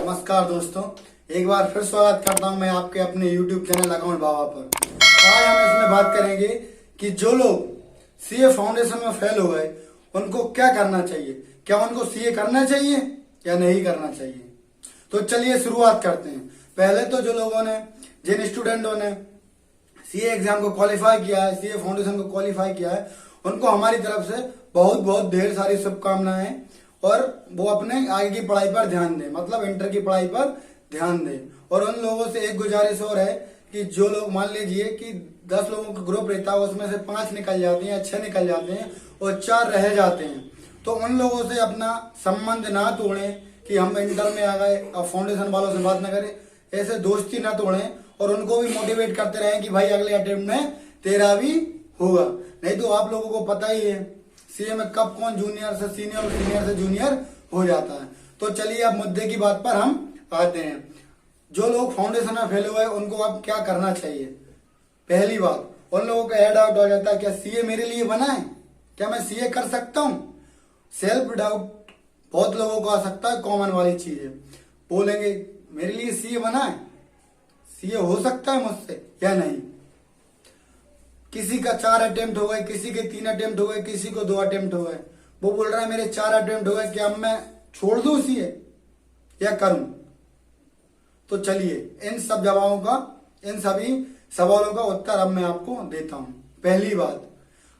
नमस्कार दोस्तों, एक बार फिर स्वागत करता हूं मैं आपके अपने YouTube चैनल अकाउंट बाबा पर। आज हम इसमें बात करेंगे कि जो लोग सीए फाउंडेशन में फेल हो गए उनको क्या करना चाहिए। क्या उनको सीए करना चाहिए या नहीं करना चाहिए? तो चलिए शुरुआत करते हैं। पहले तो जो लोगों ने, जिन स्टूडेंटों ने सीए एग्जाम को क्वालिफाई किया है, सीए फाउंडेशन को क्वालिफाई किया है, उनको हमारी तरफ से बहुत बहुत ढेर सारी शुभकामनाएं और वो अपने आगे की पढ़ाई पर ध्यान दें, मतलब इंटर की पढ़ाई पर ध्यान दें। और उन लोगों से एक गुजारिश और है कि जो लोग, मान लीजिए कि 10 लोगों का ग्रुप रहता है, उसमें से 5 निकल जाते हैं, 6 निकल जाते हैं और 4 रह जाते हैं, तो उन लोगों से अपना संबंध ना तोड़ें कि हम इंटर में आ गए, अब फाउंडेशन वालों से बात ना करें। ऐसे दोस्ती ना तोड़ें और उनको भी मोटिवेट करते रहें कि भाई अगले अटेम्प्ट में तेरा भी होगा। नहीं तो आप लोगों को पता ही है सीए में कब कौन जूनियर से सीनियर और सीनियर से जूनियर हो जाता है। तो चलिए अब मुद्दे की बात पर हम आते हैं। जो लोग फाउंडेशन में फेल हुए उनको अब क्या करना चाहिए? पहली बात, उन लोगों का हेड आउट हो जाता है, क्या सीए मेरे लिए बना है? क्या मैं सीए कर सकता हूँ? सेल्फ डाउट बहुत लोगों को आ सकता है, कॉमन वाली चीज है। बोलेंगे मेरे लिए सीए बना है, सीए हो सकता है मुझसे या नहीं। किसी का 4 अटेम्प्ट हो गए, किसी के 3 अटेम्प्ट हो गए, किसी को 2 अटेम्प्ट हो गए। वो बोल रहा है मेरे 4 अटेम्प्ट हो गए, क्या अब मैं छोड़ दूं सीए या करूं? तो चलिए इन सब जवाबों का, इन सभी सवालों का उत्तर अब मैं आपको देता हूं। पहली बात,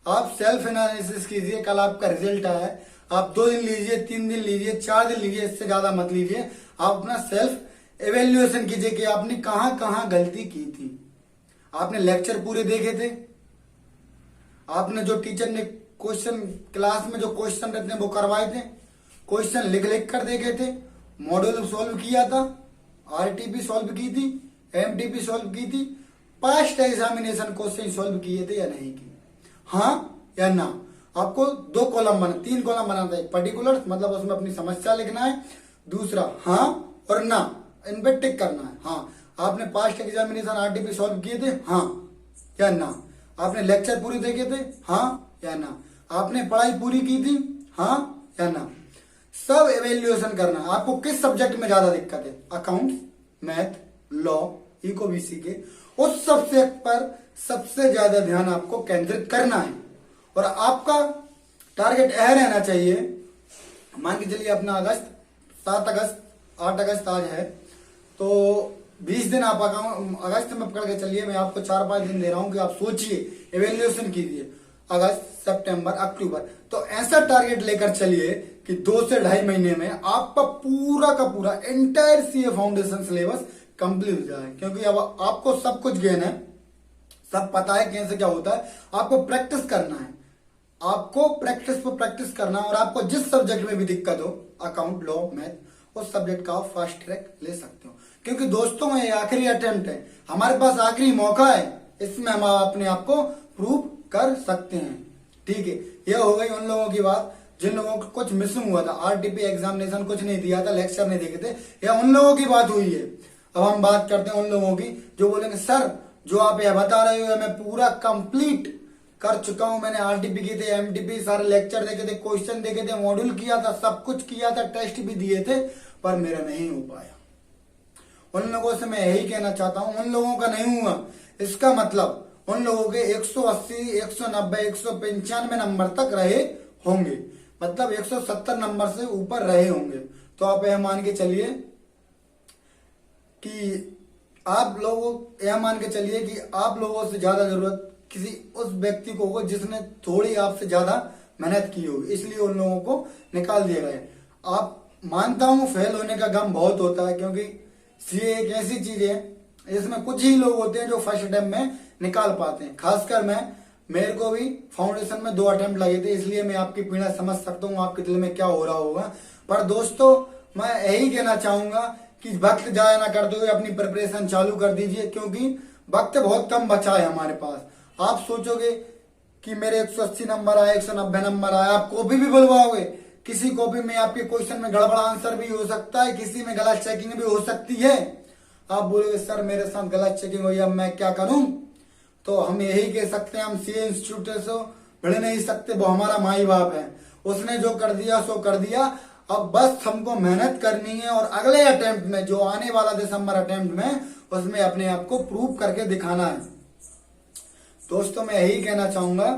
आप सेल्फ एनालिसिस कीजिए। कल आपका रिजल्ट आया है, आप 2 दिन लीजिए, 3 दिन लीजिए, 4 दिन लीजिए, इससे ज्यादा मत लीजिए। आप अपना सेल्फ एवेल्युएशन कीजिए कि आपने कहां कहां गलती की थी। आपने लेक्चर पूरे देखे थे? आपने जो टीचर ने क्वेश्चन क्लास में जो क्वेश्चन रहते हैं वो करवाए थे? क्वेश्चन लिख लिख कर देखे थे? मॉड्यूल सॉल्व किया था? आरटीपी सॉल्व की थी? एमटीपी सॉल्व की थी? पास्ट एग्जामिनेशन क्वेश्चन सॉल्व किए थे या नहीं किए? हाँ या ना? आपको 2 कॉलम बना, 3 कॉलम बनाना है। पर्टिकुलर मतलब उसमें अपनी समस्या लिखना है, दूसरा हाँ और ना, इन पे टिक करना है। हाँ, आपने पास्ट एग्जामिनेशन आरटीपी सॉल्व किए थे, हाँ या ना? आपने लेक्चर पूरे देखे थे, हाँ या ना? आपने पढ़ाई पूरी की थी, हाँ या ना? सब एवेल्युएशन करना। आपको किस सब्जेक्ट में ज्यादा दिक्कत है? Accounts, math, law, eco BC के उस सब्जेक्ट पर सबसे ज्यादा ध्यान आपको केंद्रित करना है। और आपका टारगेट यह रहना चाहिए, मान के चलिए अपना अगस्त, 7 अगस्त, 8 अगस्त आज है, तो 20 दिन आप अगस्त में पकड़ के चलिए। मैं आपको 4-5 दिन दे रहा हूं कि आप सोचिए, एवेल्युएशन कीजिए। अगस्त, सितंबर, अक्टूबर, तो ऐसा टारगेट लेकर चलिए कि 2 से 2.5 महीने में आपका पूरा का पूरा entire CA foundation syllabus complete हो जाए। क्योंकि अब आपको सब कुछ गेन है, सब पता है कैसे क्या होता है। आपको प्रैक्टिस करना है, आपको प्रैक्टिस पर प्रैक्टिस करना है। और आपको जिस सब्जेक्ट में भी दिक्कत हो, अकाउंट, लॉ, मैथ, उस सब्जेक्ट का आप फास्ट ट्रैक ले सकते हो। क्योंकि दोस्तों ये आखिरी अटेम्प्ट है, हमारे पास आखिरी मौका है, इसमें हम अपने आप को प्रूव कर सकते हैं। ठीक है, यह हो गई उन लोगों की बात जिन लोगों को कुछ मिसिंग हुआ था, आरटीपी एग्जामिनेशन कुछ नहीं दिया था, लेक्चर नहीं देखे थे। यह उन लोगों की बात हुई है। अब हम बात करते हैं उन लोगों की जो बोलेंगे सर जो आप यह बता रहे हो मैं पूरा कंप्लीट कर चुका हूं, मैंने आरटीपी किए थे, एमटीपी सारे लेक्चर देखे थे, क्वेश्चन देखे थे, मॉड्यूल किया था, सब कुछ किया था, टेस्ट भी दिए थे, पर मेरा नहीं हो पाया। उन लोगों से मैं यही कहना चाहता हूं, उन लोगों का नहीं हुआ, इसका मतलब उन लोगों के 180, 190, 195 नंबर तक रहे होंगे, मतलब 170 नंबर से ऊपर रहे होंगे। तो आप यह मान के चलिए कि आप लोगों से ज्यादा जरूरत किसी उस व्यक्ति को होगा जिसने थोड़ी आपसे ज्यादा मेहनत की होगी, इसलिए उन लोगों को निकाल दिया गया। आप, मानता हूं फेल होने का गम बहुत होता है, क्योंकि सीए एक ऐसी चीज है इसमें कुछ ही लोग होते हैं जो फर्स्ट अटेम्प्ट में निकाल पाते हैं। खासकर मेरे को भी फाउंडेशन में 2 अटेम्प्ट लगे थे, इसलिए मैं आपकी पीड़ा समझ सकता हूँ, आपके दिल में क्या हो रहा होगा। पर दोस्तों मैं यही कहना चाहूंगा कि वक्त जाया ना करते हुए अपनी प्रिपरेशन चालू कर दीजिए, क्योंकि वक्त बहुत कम बचा है हमारे पास। आप सोचोगे कि मेरे 180 नंबर आए, 190 नंबर आए, आप कॉपी भी बुलवाओगे, किसी कॉपी में आपके क्वेश्चन में गड़बड़ आंसर भी हो सकता है, किसी में गलत चेकिंग भी हो सकती है। आप बोलोगे सर मेरे साथ गलत चेकिंग हुई, अब मैं क्या करूं? तो हम यही कह सकते हैं, हम सीए इंस्टीट्यूट से भिड़ नहीं सकते, वो हमारा माई बाप है, उसने जो कर दिया सो कर दिया। अब बस हमको मेहनत करनी है और अगले अटेम्प्ट में, जो आने वाला दिसंबर अटेम्प्ट में, उसमें अपने आप को प्रूव करके दिखाना है। दोस्तों मैं यही कहना चाहूंगा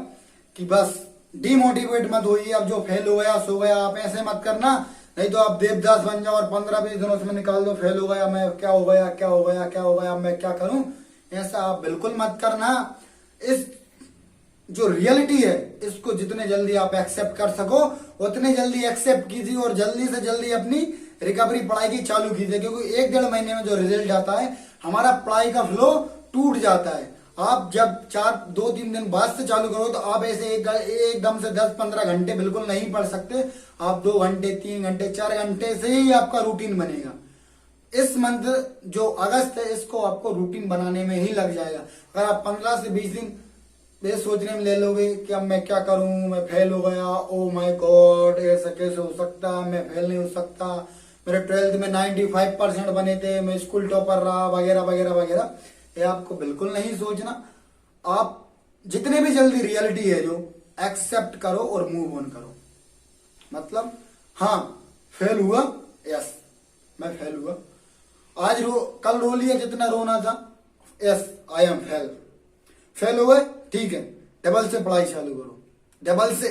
कि बस डिमोटिवेट मत होइए। अब जो फेल हो गया सो गया, आप ऐसे मत करना, नहीं तो आप देवदास बन जाओ और 15-20 दिन उसमें निकाल दो, फेल हो गया मैं, क्या हो गया क्या हो गया क्या हो गया, मैं क्या करूं। ऐसा आप बिल्कुल मत करना। इस जो रियलिटी है इसको जितने जल्दी आप एक्सेप्ट कर सको उतने जल्दी एक्सेप्ट कीजिए और जल्दी से जल्दी अपनी रिकवरी पढ़ाई की चालू कीजिए, क्योंकि 1-1.5 महीने में जो रिजल्ट आता है हमारा पढ़ाई का फ्लो टूट जाता है। आप जब 2-3 दिन बाद से चालू करो तो आप ऐसे एकदम से 10-15 घंटे बिल्कुल नहीं पढ़ सकते। आप 2 घंटे 3 घंटे 4 घंटे से ही आपका रूटीन बनेगा। इस मंथ जो अगस्त है इसको आपको रूटीन बनाने में ही लग जाएगा। अगर आप 15 से 20 दिन ये सोचने में ले लोगे कि अब मैं क्या करूं, मैं फेल हो गया, ओ माय गॉड ऐसा कैसे हो सकता, मैं फेल नहीं हो सकता, मेरे 12th में 95% बने थे, मैं स्कूल टॉपर रहा, वगैरह वगैरह वगैरह, ये आपको बिल्कुल नहीं सोचना। आप जितने भी जल्दी रियलिटी है जो एक्सेप्ट करो और मूव ऑन करो। मतलब हाँ फेल हुआ, यस मैं फेल हुआ, आज कल रो लिया जितना रोना था, यस आई एम फेल हो गए, ठीक है, डबल से पढ़ाई चालू करो, डबल से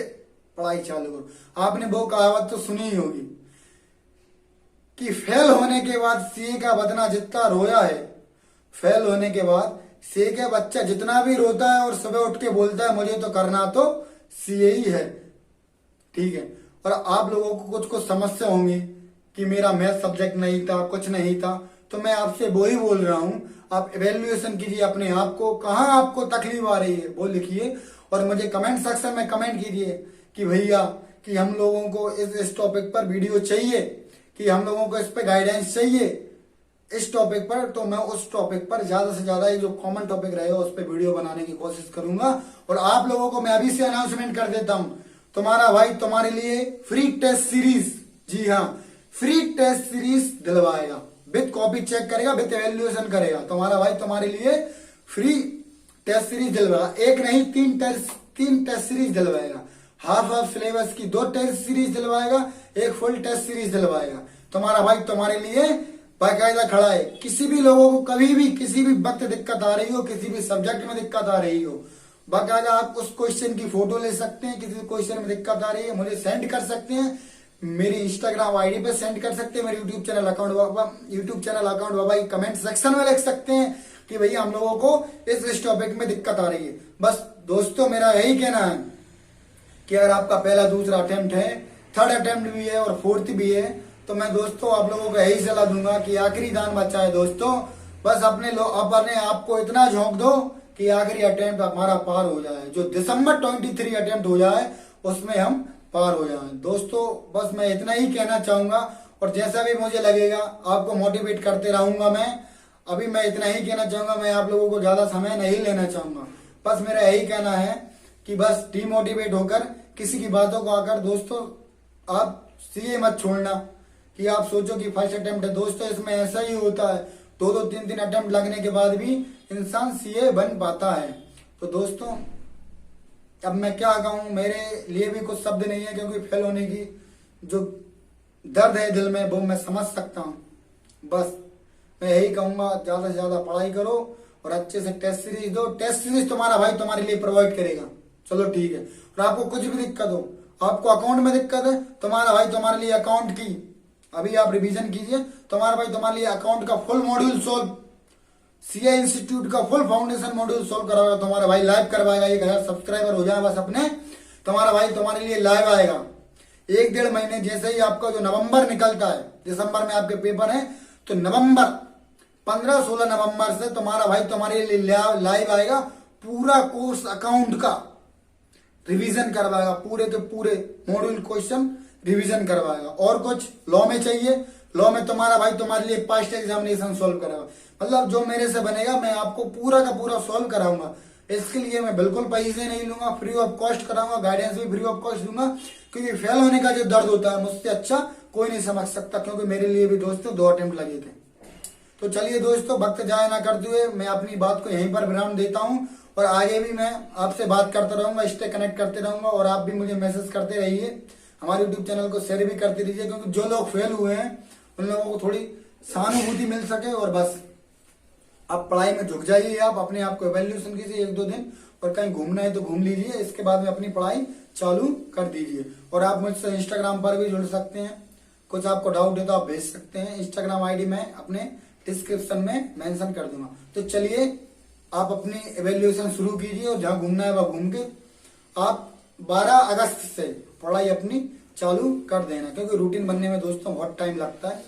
पढ़ाई चालू करो। आपने वो कहावत तो सुनी ही होगी कि फेल होने के बाद सीए का बदना जितना रोया है, फेल होने के बाद सीए का बच्चा जितना भी रोता है और सुबह उठ के बोलता है मुझे तो करना तो सीए ही है, ठीक है। और आप लोगों को कुछ समस्या होंगी कि मेरा मैथ सब्जेक्ट नहीं था, कुछ नहीं था, तो मैं आपसे वो ही बोल रहा हूं, आप इवेल्युएशन कीजिए अपने आप को, कहाँ आपको तकलीफ आ रही है वो लिखिए और मुझे कमेंट सेक्शन में कमेंट कीजिए कि भैया कि हम लोगों को इस टॉपिक पर वीडियो चाहिए, कि हम लोगों को इस पे गाइडेंस चाहिए इस टॉपिक पर, तो मैं उस टॉपिक पर ज्यादा से ज्यादा जो कॉमन टॉपिक रहेगा उस पर वीडियो बनाने की कोशिश करूंगा। और आप लोगों को मैं अभी से अनाउंसमेंट कर देता हूं, तुम्हारा भाई तुम्हारे लिए फ्री टेस्ट सीरीज, जी हाँ फ्री टेस्ट सीरीज दिलवाएगा, विद कॉपी चेक करेगा, विद एवेल्युएशन करेगा। तुम्हारा भाई तुम्हारे लिए फ्री टेस्ट सीरीज दिलवाएगा, एक नहीं 3 टेस्ट सीरीज दिलवाएगा, हाफ सिलेबस की 2 टेस्ट सीरीज दिलवाएगा, एक फुल टेस्ट सीरीज दिलवाएगा। तुम्हारा भाई तुम्हारे लिए बाकायदा खड़ा है। किसी भी लोगों को कभी भी किसी भी वक्त दिक्कत आ रही हो, किसी भी सब्जेक्ट में दिक्कत आ रही हो, बाकायदा आप उस क्वेश्चन की फोटो ले सकते हैं। किसी क्वेश्चन में दिक्कत आ रही है मुझे सेंड कर सकते हैं, मेरी इंस्टाग्राम आईडी पे सेंड कर सकते हैं, मेरे यूट्यूब चैनल अकाउंट बाबा की कमेंट सेक्शन में लिख सकते हैं कि भैया हम लोगों को इस टॉपिक में दिक्कत आ रही है। बस दोस्तों मेरा यही कहना है कि अगर आपका पहला दूसरा अटेम्प्ट है, 3rd अटेम्प्ट भी है और 4th भी है, तो मैं दोस्तों आप लोगों को यही सलाह दूंगा कि आखिरी दान बचा है दोस्तों, बस अपने आप को इतना झोंक दो कि आखिरी अटेम्प्ट हमारा पार हो जाए, जो दिसंबर 23 अटेम्प्ट हो जाए उसमें हम पार हो जाए। दोस्तों बस मैं इतना ही कहना चाहूंगा और जैसा भी मुझे लगेगा आपको मोटिवेट करते रहूंगा। मैं अभी मैं इतना ही कहना चाहूंगा, मैं आप लोगों को ज्यादा समय नहीं लेना चाहूंगा। बस मेरा यही कहना है कि बस डिमोटिवेट होकर किसी की बातों को आकर दोस्तों आप सीए मत छोड़ना कि आप सोचो कि फर्स्ट अटेम्प्ट है। दोस्तों इसमें ऐसा ही होता है, 2-2 3-3 अटेम्प्ट लगने के बाद भी इंसान सीए बन पाता है। तो दोस्तों अब मैं क्या कहूं, मेरे लिए भी कुछ शब्द नहीं है, क्योंकि फेल होने की जो दर्द है दिल में वो मैं समझ सकता हूं। बस मैं यही कहूंगा ज्यादा से ज्यादा पढ़ाई करो और अच्छे से टेस्ट सीरीज दो। टेस्ट सीरीज तुम्हारा भाई तुम्हारे लिए प्रोवाइड करेगा, चलो ठीक है। और आपको कुछ भी दिक्कत हो, आपको अकाउंट में दिक्कत है, तुम्हारा भाई तुम्हारे लिए अकाउंट की अभी आप रिवीजन कीजिए, तुम्हारा भाई तुम्हारे लिए अकाउंट का full module solve, CA institute का फुल फाउंडेशन मॉड्यूल सोल्व कराएगा तुम्हारा भाई, लाइव करवाएगा। 1000 सब्सक्राइबर हो जाए बस अपने, तुम्हारा भाई तुम्हारे लिए लाइव आएगा। 1-1.5 महीने जैसे ही आपका जो नवंबर निकलता है, दिसंबर में आपके पेपर है, तो नवंबर 15-16 नवंबर से तुम्हारा भाई तुम्हारे लिए लाइव आएगा, पूरा कोर्स अकाउंट का रिवीजन करवाएगा, पूरे के पूरे मॉड्यूल क्वेश्चन रिवीजन करवाएगा। और कुछ लॉ में चाहिए, लॉ में तुम्हारा भाई तुम्हारे लिए पास्ट एग्जामिनेशन सॉल्व कराएगा। मतलब जो मेरे से बनेगा मैं आपको पूरा का पूरा सॉल्व कराऊंगा। इसके लिए मैं बिल्कुल पैसे नहीं लूंगा, फ्री ऑफ कॉस्ट कराऊंगा, गाइडेंस भी फ्री ऑफ कॉस्ट दूंगा, क्योंकि फेल होने का जो दर्द होता है मुझसे अच्छा कोई नहीं समझ सकता, क्योंकि मेरे लिए भी दोस्तों 2 अटेम्प्ट लगे थे। तो चलिए दोस्तों वक्त जाया ना करते हुए मैं अपनी बात को यहीं पर विराम देता हूँ, और आगे भी मैं आपसे बात करता रहूंगा, स्टे कनेक्ट करते रहूंगा, और आप भी मुझे मैसेज करते रहिए। हमारे यूट्यूब चैनल को शेयर भी करते रहिए, क्योंकि जो लोग फेल हुए हैं उन लोगों को थोड़ी सहानुभूति मिल सके। और बस आप पढ़ाई में झुक जाइए, आप अपने आप को इवैल्यूएशन कीजिए 1-2 दिन, और कहीं घूमना है तो घूम लीजिए, इसके बाद में अपनी पढ़ाई चालू कर दीजिए। और आप मुझसे इंस्टाग्राम पर भी जुड़ सकते हैं, कुछ आपको डाउट है तो आप भेज सकते हैं। इंस्टाग्राम आईडी मैं अपने डिस्क्रिप्शन में मेंशन कर दूंगा। तो चलिए आप अपनी इवैल्यूएशन शुरू कीजिए, और जहां घूमना है वहां घूम के आप 12 अगस्त से पढ़ाई अपनी चालू कर देना, क्योंकि रूटीन बनने में दोस्तों बहुत टाइम लगता है।